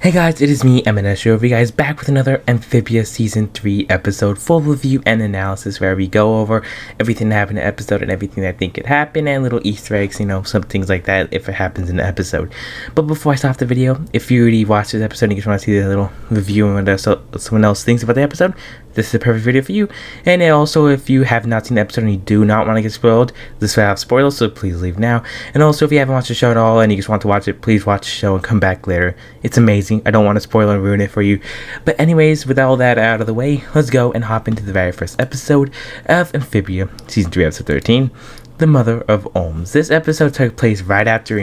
Hey guys, it is me, MNS over you guys, back with another Amphibia Season 3 episode, full review and analysis where we go over everything that happened in the episode and everything that I think could happen and little Easter eggs, some things like that if it happens in the episode. But before I start the video, if you already watched this episode and you just want to see the little review and what someone else thinks about the episode, this is the perfect video for you. And also, if you have not seen the episode and you do not want to get spoiled, this will have spoilers, so please leave now. And also, if you haven't watched the show at all and you just want to watch it, please watch the show and come back later. It's amazing. I don't want to spoil and ruin it for you. But anyways, with all that out of the way, let's go and hop into the very first episode of Amphibia, Season 3, Episode 13. The Mother of Olms. This episode took place right after,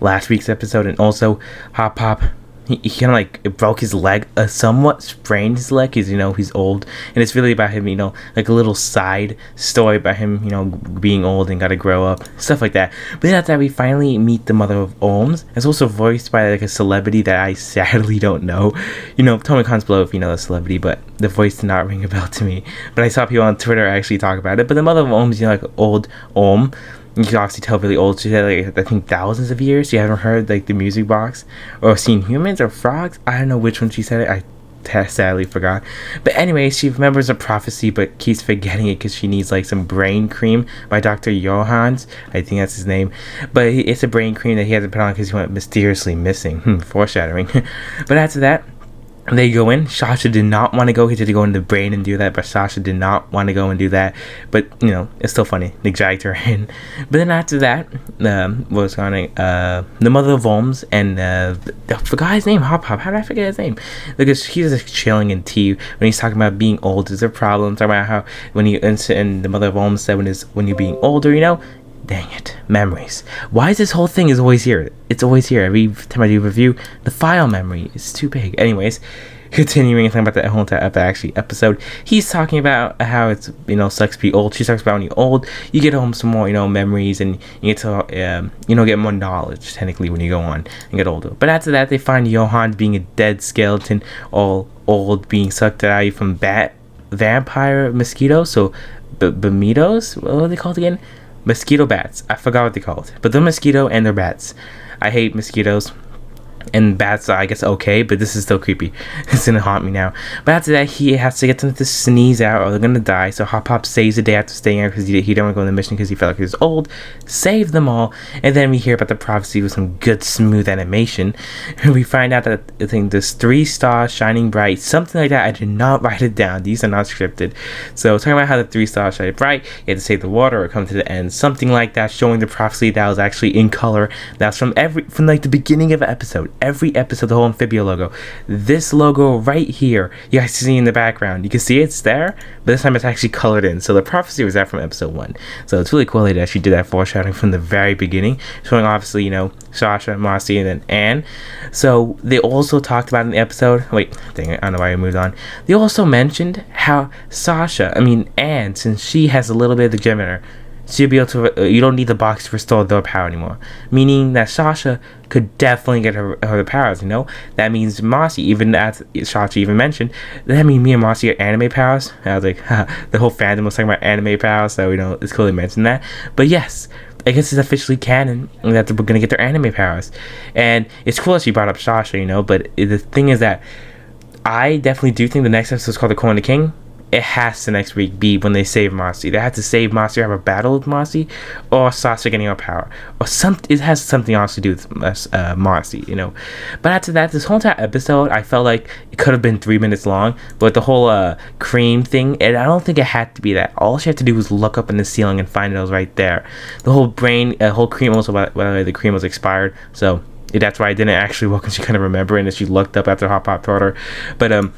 last week's episode, and also Hop Hop, he kind of like broke his leg, somewhat sprained his leg, because he's old, and it's really about him, like a little side story about him, being old and gotta grow up, stuff like that. But then after that, we finally meet the Mother of Olms. It's also voiced by like a celebrity that I sadly don't know. Tell me comments below if you know the celebrity, but the voice did not ring a bell to me. But I saw people on Twitter actually talk about it. But the Mother of Olms, like old Olm. You can obviously tell really old. She had I think thousands of years. You haven't heard the music box or seen humans or frogs. I don't know which one she said it. I sadly forgot. But anyway, she remembers a prophecy but keeps forgetting it because she needs some brain cream by Dr. Johans. I think that's his name. But it's a brain cream that he hasn't put on because he went mysteriously missing. Foreshadowing. But after that, they go in. Sasha did not want to go. He had to go in the brain and do that, but Sasha did not want to go and do that. But it's still funny. They dragged her in. But then after that, the Mother of Olms and I forgot his name. Hop Hop. How did I forget his name? Because he's just chilling in tea when he's talking about being old. Is there problems? Talking about how when he and the Mother of Olms said when you're being older, Dang it. Memories. Why is this whole thing is always here? It's always here. Every time I do a review, the file memory is too big. Anyways, continuing talking about the whole episode, he's talking about how it's, sucks to be old. She talks about when you're old, you get home some more, memories, and you get to, get more knowledge, technically, when you go on and get older. But after that, they find Johan being a dead skeleton, all old, being sucked out of you from vampire mosquitoes, so Bemitos? What are they called again? Mosquito bats. I forgot what they're called. But they're mosquito and they're bats. I hate mosquitoes. And bats are, I guess, okay, but this is still creepy. It's gonna haunt me now. But after that, he has to get them to sneeze out or they're gonna die. So Hop Hop saves the day after staying out because he didn't want to go on the mission because he felt like he was old. Save them all. And then we hear about the prophecy with some good, smooth animation. And we find out that I think there's 3 stars shining bright. Something like that. I did not write it down. These are not scripted. So talking about how the 3 stars shine bright, you had to save the water or come to the end. Something like that, showing the prophecy that was actually in color. That's from the beginning of an episode. Every episode, the whole Amphibia logo. This logo right here, you guys see in the background. You can see it's there, but this time it's actually colored in. So the prophecy was that from episode 1. So it's really cool that she did that foreshadowing from the very beginning, showing obviously, Sasha, Marcy, and then Anne. So they also talked about in the episode. Wait, dang it, I don't know why I moved on. They also mentioned how Anne, since she has a little bit of the gem in her, she'll be able to. You don't need the box to restore their power anymore. Meaning that Sasha could definitely get her powers. That means Marcy, even as Sasha even mentioned, that means me and Marcy are anime powers. And I was like, the whole fandom was talking about anime powers, so it's cool they mentioned that. But yes, I guess it's officially canon that we're gonna get their anime powers, and it's cool that she brought up Sasha. But the thing is that I definitely do think the next episode is called The Corner King. It has to next week be when they save Marcy. They have to save Marcy or have a battle with Marcy, or Sasha getting her power, or it has something else to do with Marcy, But after that, this whole entire episode, I felt like it could have been 3 minutes long. But the whole cream thing, I don't think it had to be that. All she had to do was look up in the ceiling and find it was right there. The whole whole cream also, by the way, the cream was expired, so that's why I didn't actually look, and she couldn't remember, and then she looked up after Hop Hop told her. But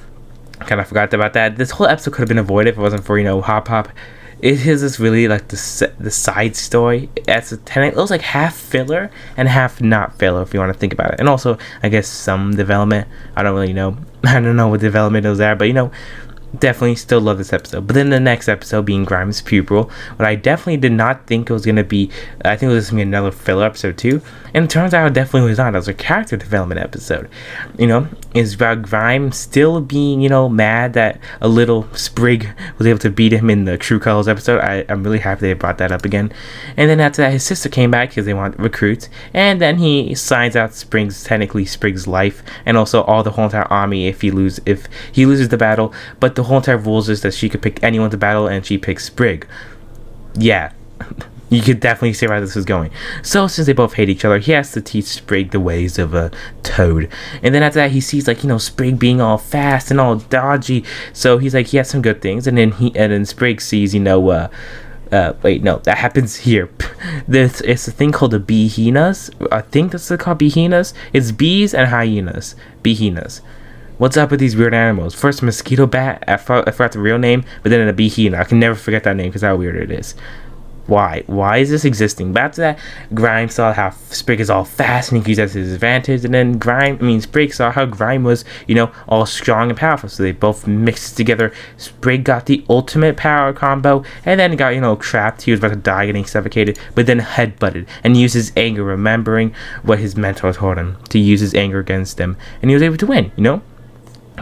kind of forgot about that. This whole episode could have been avoided if it wasn't for Hop Hop. It is just really the side story. It was like half filler and half not filler if you want to think about it. And also, I guess some development. I don't really know. I don't know what development is there, but definitely still love this episode. But then the next episode being Grime's Pupil, what I definitely did not think it was going to be, I think it was going to be another filler episode too. And it turns out it definitely was not. It was a character development episode. It's about Grime still being, mad that a little Sprig was able to beat him in the True Colors episode. I'm really happy they brought that up again. And then after that, his sister came back because they want recruits. And then he signs out Sprig's life, and also all the whole entire army if he loses the battle. But the whole entire rules is that she could pick anyone to battle, and she picks Sprig. Yeah. You could definitely see where this was going. So since they both hate each other, he has to teach Sprig the ways of a toad. And then after that, he sees Sprig being all fast and all dodgy. So he's like, he has some good things. And then Sprig sees, wait, no, that happens here. It's a thing called the bee hyenas. I think that's called bee hyenas. It's bees and hyenas. Bee hyenas. What's up with these weird animals? First, mosquito bat. I forgot the real name, but then a bee hyena. I can never forget that name because how weird it is. Why is this existing? But after that, Grime saw how Sprig is all fast and he can use that to his advantage, and then Sprig saw how Grime was, all strong and powerful, so they both mixed together. Sprig got the ultimate power combo, and then got, trapped. He was about to die, getting suffocated, but then headbutted and used his anger, remembering what his mentor told him, to use his anger against them, and he was able to win,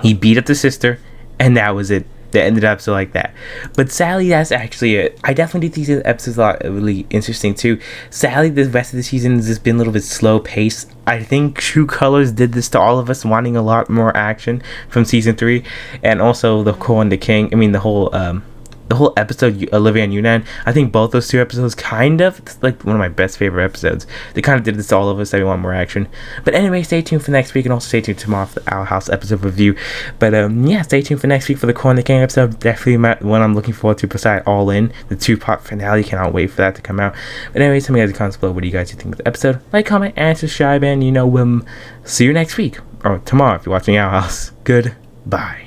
He beat up the sister, and that was it. That ended up so like that. But sadly, that's actually it. I definitely think these episodes are really interesting too. Sadly, the rest of the season has just been a little bit slow paced. I think True Colors did this to all of us, wanting a lot more action from season 3, and also the Core and the King. The whole episode, Olivia and Yunnan, I think both those two episodes it's like one of my best favorite episodes. They kind of did this to all of us that we want more action. But anyway, stay tuned for next week, and also stay tuned tomorrow for the Owl House episode review. But stay tuned for next week for the Corn the King episode. Definitely one I'm looking forward to, beside All In, the 2-part finale. Cannot wait for that to come out. But anyway, tell me guys in the comments below, what do you guys think of the episode? Like, comment, and subscribe, and see you next week, or tomorrow if you're watching Owl House. Goodbye.